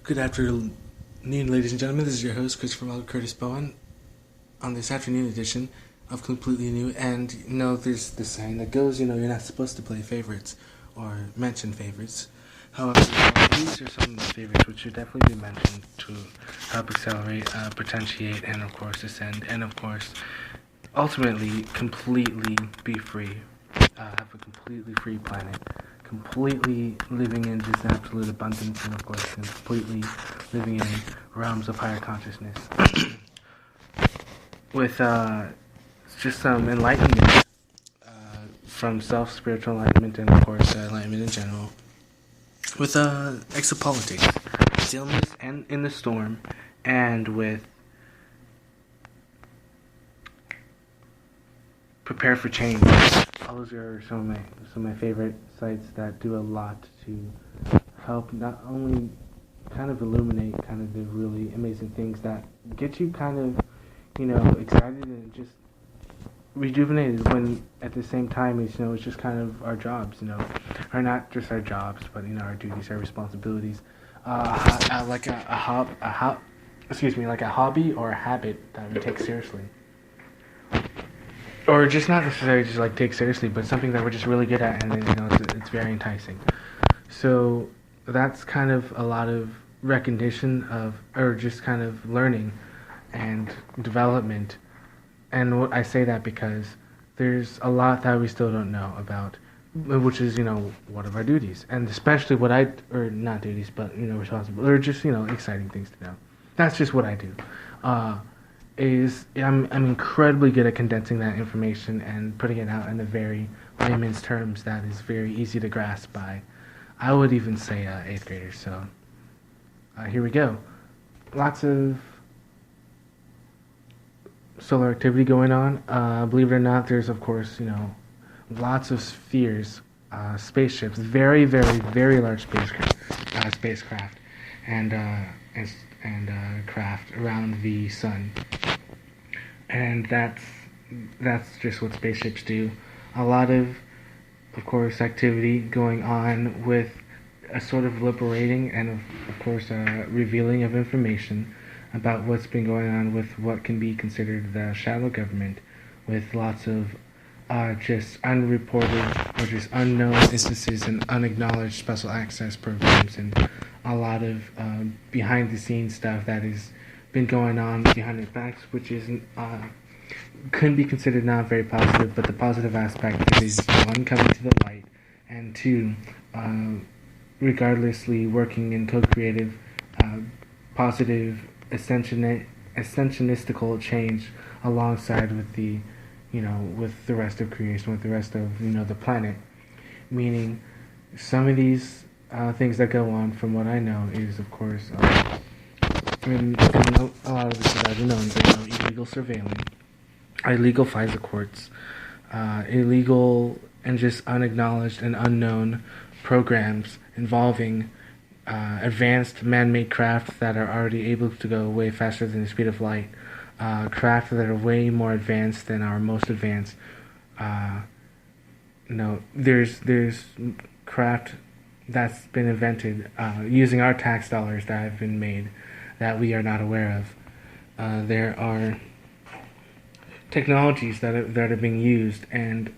Good afternoon, ladies and gentlemen. This is your host, Christopher Michael Curtis Bowen, on this afternoon edition of Completely New. And, there's this saying that goes, you're not supposed to play favorites or mention favorites. However, these are some of the favorites which should definitely be mentioned to help accelerate, potentiate, and, of course, ascend. And, of course, ultimately, completely be free. Have a completely free planet. Completely living in just absolute abundance, and of course completely living in realms of higher consciousness with just some enlightenment from self-spiritual enlightenment and of course enlightenment in general with exopolitics, stillness and in the storm, and with prepare for change. Those are some of my favorite sites that do a lot to help not only kind of illuminate kind of the really amazing things that get you kind of, excited and just rejuvenated, when at the same time it's just kind of our jobs, or not just our jobs, but our duties, our responsibilities, like a hobby or a habit that we take seriously. Or just not necessarily just like take seriously, but something that we're just really good at, and it's very enticing. So that's kind of a lot of recognition of, or just kind of learning and development. And I say that because there's a lot that we still don't know about, which is what are our duties, and especially or not duties, but responsible, or just exciting things to know. That's just what I do. I'm incredibly good at condensing that information and putting it out in a very layman's terms that is very easy to grasp by, I would even say, 8th graders. So here we go. Lots of solar activity going on. Believe it or not, there's of course lots of spheres, spaceships, very very very large spacecraft, and craft around the sun. And that's just what spaceships do. A lot of course, activity going on with a sort of liberating and, of course, revealing of information about what's been going on with what can be considered the shadow government, with lots of just unreported or just unknown instances and unacknowledged special access programs, and a lot of behind-the-scenes stuff that has been going on behind their backs, which isn't couldn't be considered not very positive. But the positive aspect is one, coming to the light, and two, regardlessly working in co-creative, positive, ascensionistical change alongside with the with the rest of creation, with the rest of the planet. Meaning, some of these things that go on, from what I know, is of course, and a lot of this is already known, but illegal surveilling, illegal FISA courts, illegal and just unacknowledged and unknown programs involving advanced man-made craft that are already able to go way faster than the speed of light, craft that are way more advanced than our most advanced. There's craft that's been invented using our tax dollars that have been made that we are not aware of. There are technologies that are being used and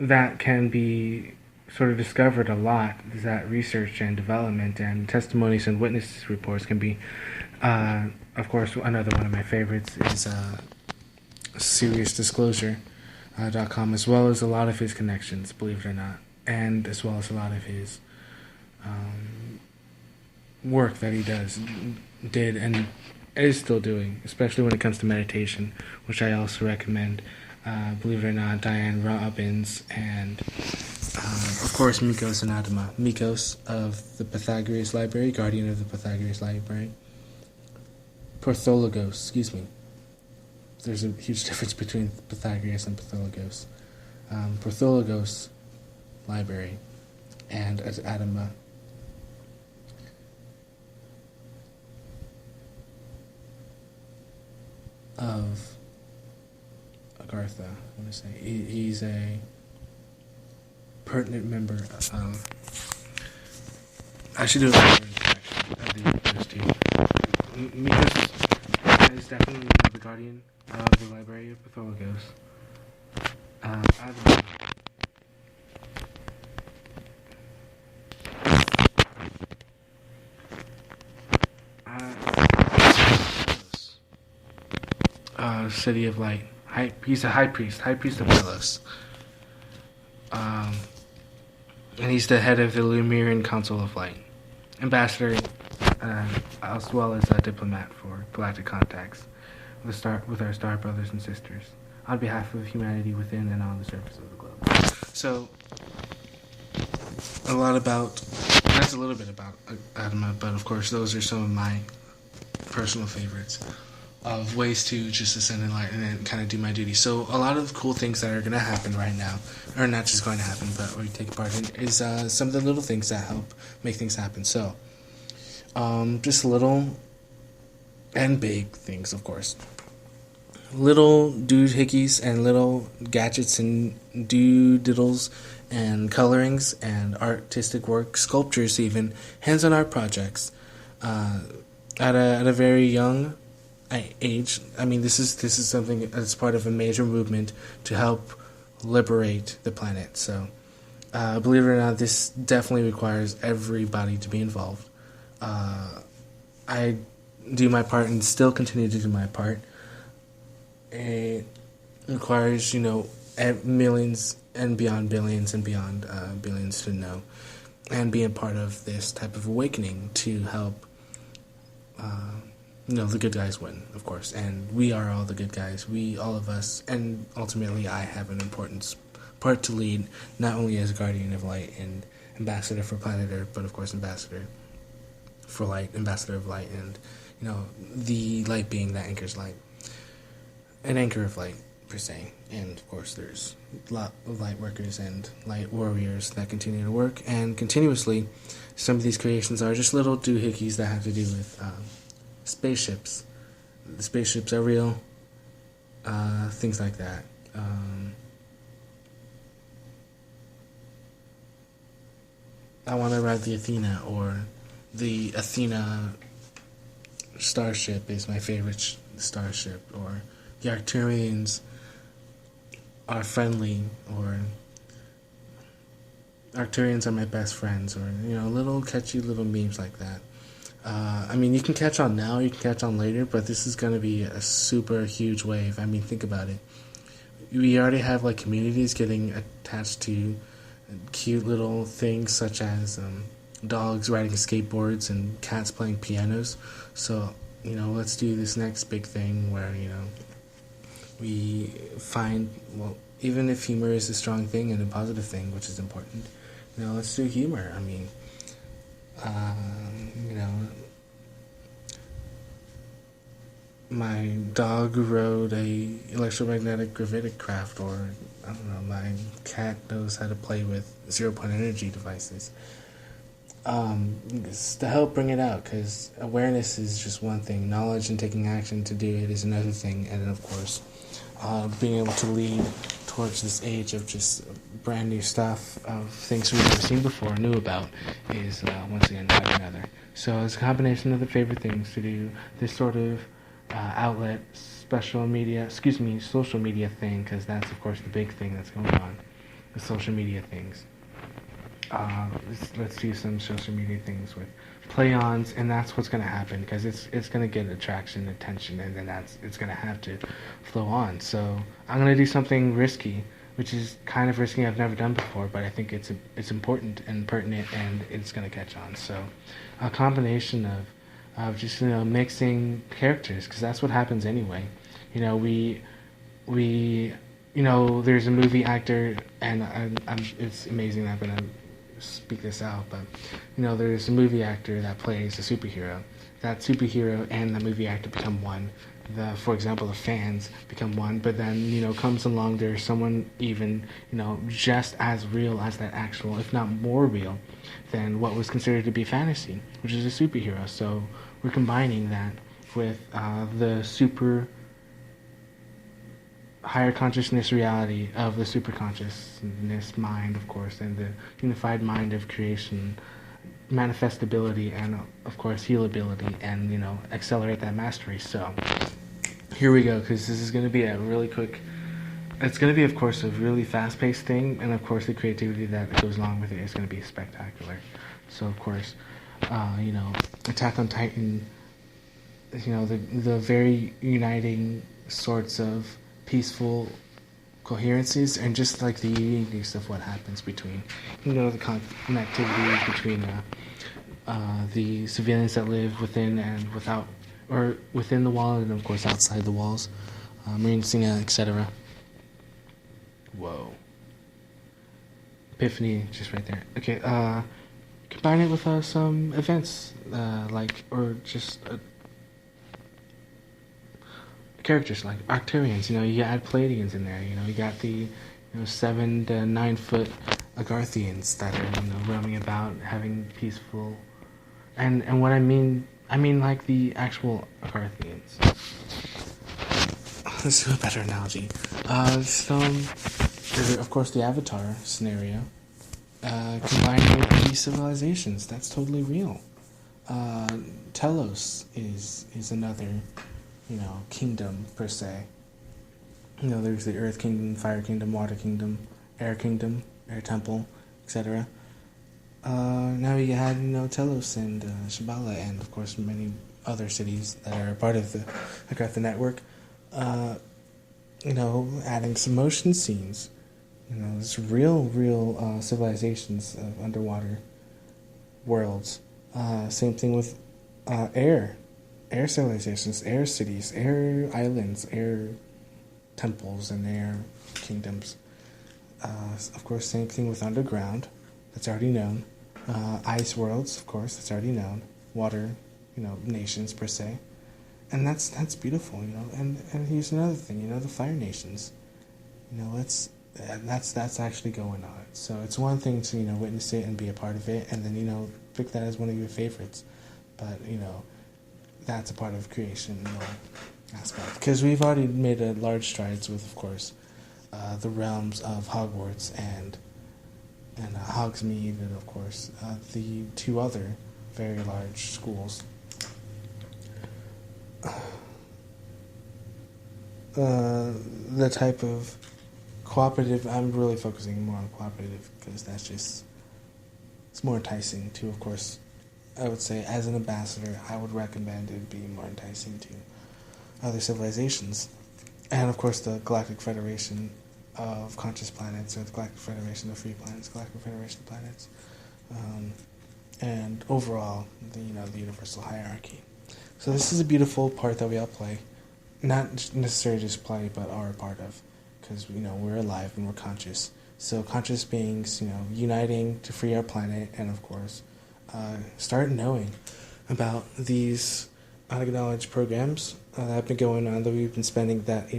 that can be sort of discovered a lot. That research and development and testimonies and witness reports can be, of course, another one of my favorites is SeriousDisclosure.com, as well as a lot of his connections, believe it or not, and as well as a lot of his work that he did and is still doing, especially when it comes to meditation, which I also recommend. Believe it or not, Diane Robbins, and of course Mikos Anatoma. Mikos of the Pythagoras Library, guardian of the Pythagoras Library. Prothologos, excuse me. There's a huge difference between Pythagoras and Prothologos. Prothologos Library, and as Atoma. Of Agartha, I want to say. He's a pertinent member of I should do a better inspection of those two. Mikos is definitely the guardian of the Library of Pathologos. Out of the City of Light. He's a high priest of Delos. Um, and he's the head of the Lemurian Council of Light. Ambassador, as well as a diplomat for galactic contacts with our star brothers and sisters, on behalf of humanity within and on the surface of the globe. So, that's a little bit about Adama, but of course those are some of my personal favorites of ways to just ascend in light and then kind of do my duty. So a lot of cool things that are going to happen right now, or not just going to happen, but we take part in, is some of the little things that help make things happen. So just little and big things, of course. Little doohickeys and little gadgets and doodiddles and colorings and artistic work, sculptures even, hands-on art projects. At a very young age, I mean, this is something that's part of a major movement to help liberate the planet. So, believe it or not, this definitely requires everybody to be involved. I do my part and still continue to do my part. It requires, millions and beyond billions and beyond billions to know and be a part of this type of awakening to help the good guys win, of course, and we are all the good guys. All of us, and ultimately I have an important part to lead, not only as Guardian of Light and Ambassador for Planet Earth, but of course Ambassador for Light, Ambassador of Light, and, the light being that anchors light. An anchor of light, per se, and of course there's a lot of light workers and light warriors that continue to work, and continuously, some of these creations are just little doohickeys that have to do with spaceships. The spaceships are real, things like that. I want to ride the Athena, or the Athena starship is my favorite starship, or the Arcturians are friendly, or Arcturians are my best friends, or, little catchy little memes like that. I mean, you can catch on now, you can catch on later, but this is going to be a super huge wave. I mean, think about it. We already have, communities getting attached to cute little things such as dogs riding skateboards and cats playing pianos. So, let's do this next big thing where, we find, even if humor is a strong thing and a positive thing, which is important, let's do humor. I mean, my dog rode a electromagnetic gravitic craft, or, I don't know, my cat knows how to play with zero-point energy devices. To help bring it out, because awareness is just one thing, knowledge and taking action to do it is another thing, and then, of course, being able to lead towards this age of just brand new stuff, of things we've never seen before, knew about, is once again another. So it's a combination of the favorite things to do this sort of outlet, social media thing, because that's of course the big thing that's going on, the social media things. Let's do some social media things with play-ons, and that's what's going to happen, because it's going to get attraction, attention, and then it's going to have to flow on. So I'm going to do something risky, which is kind of risky I've never done before, but I think it's important and pertinent, and it's going to catch on. So a combination of just mixing characters, because that's what happens anyway. We there's a movie actor, and it's amazing that I'm going to speak this out, but there's a movie actor that plays a superhero. That superhero and the movie actor become one. For example, the fans become one, but then comes along there's someone even just as real as that actual, if not more real than what was considered to be fantasy, which is a superhero. So we're combining that with the super higher consciousness reality of the super consciousness mind, of course, and the unified mind of creation manifestability and of course healability, and accelerate that mastery. So here we go, because this is going to be a really quick. It's going to be, of course, a really fast-paced thing, and of course the creativity that goes along with it is going to be spectacular. So of course, Attack on Titan, the very uniting sorts of peaceful coherencies, and just like the uniqueness of what happens between, the connectivity between the civilians that live within and without, or within the wall, and of course outside the walls, Marine Sina, etc. Whoa. Epiphany, just right there. Okay, combine it with some events, or just characters like Arcturians. You add Palladians in there. You got the 7 to 9 foot Agarthians that are roaming about, having peaceful, and what I mean like the actual Agarthians. Let's do a better analogy. Of course, the Avatar scenario, combined with these civilizations, that's totally real. Telos is another, kingdom per se. There's the Earth Kingdom, Fire Kingdom, Water Kingdom, Air Temple, etc. Now you had, Telos and Shambhala, and of course many other cities that are part of the Agartha network. Adding some motion scenes. There's real civilizations of underwater worlds. Same thing with air civilizations, air cities, air islands, air temples, and air kingdoms. Of course, same thing with underground. That's already known. Ice worlds, of course, that's already known. Water, nations per se. And that's beautiful, And here's another thing, the Fire Nations. That's actually going on. So it's one thing to witness it and be a part of it, and then pick that as one of your favorites. But that's a part of creation aspect, because we've already made a large strides with, of course, the realms of Hogwarts and Hogsmeade, and of course the 2 other very large schools. The type of cooperative, I'm really focusing more on cooperative, because it's more enticing to, of course, I would say, as an ambassador, I would recommend it be more enticing to other civilizations. And of course the Galactic Federation of Conscious Planets, or the Galactic Federation of Free Planets, Galactic Federation of Planets, and overall the universal hierarchy. So this is a beautiful part that we all play, not necessarily just play, but are a part of, because we're alive and we're conscious. So conscious beings, uniting to free our planet, and of course start knowing about these unacknowledged programs that have been going on, that we've been spending, that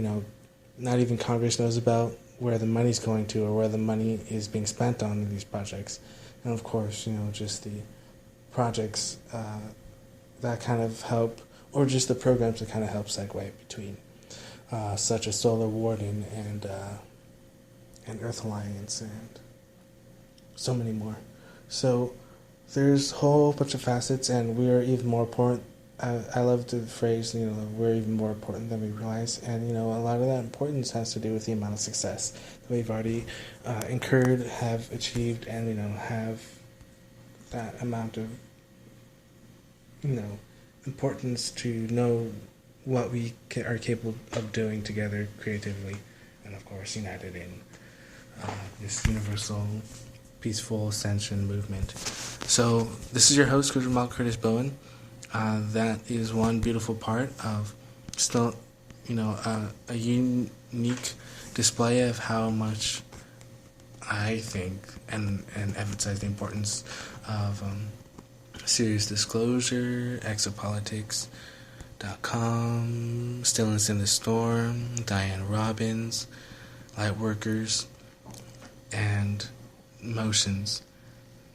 not even Congress knows about, where the money's going to, or where the money is being spent on these projects. And of course, just the projects that kind of help, or just the programs that kind of help segue between, such as Solar Warden and Earth Alliance, and so many more. So there's a whole bunch of facets, and we are even more important. I love the phrase, we're even more important than we realize, and a lot of that importance has to do with the amount of success that we've already incurred, have achieved, and have that amount of importance to know what we are capable of doing together creatively, and of course united in this universal peaceful ascension movement. So this is your host, Jamal Curtis Bowen. That is one beautiful part of still, a unique display of how much I think and emphasize the importance of Serious Disclosure, Exopolitics.com, Stillness in the Storm, Diane Robbins, Lightworkers, and Motions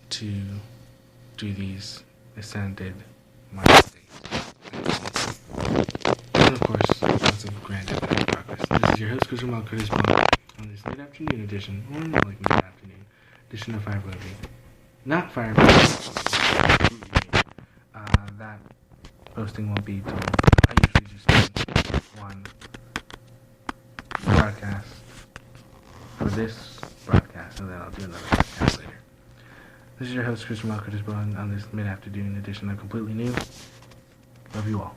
to do these ascended mind states. And of course, lots of grand economic progress. This is your host, Jamal Curtis Bowen, on this mid-afternoon edition, or more like mid-afternoon edition of Fire Blade. Not Fire Blade. posting won't be till I usually just do one broadcast for this broadcast, and then I'll do another broadcast later. This is your host, Chris from Curtis Bowen, on this mid-afternoon edition of Completely New. Love you all.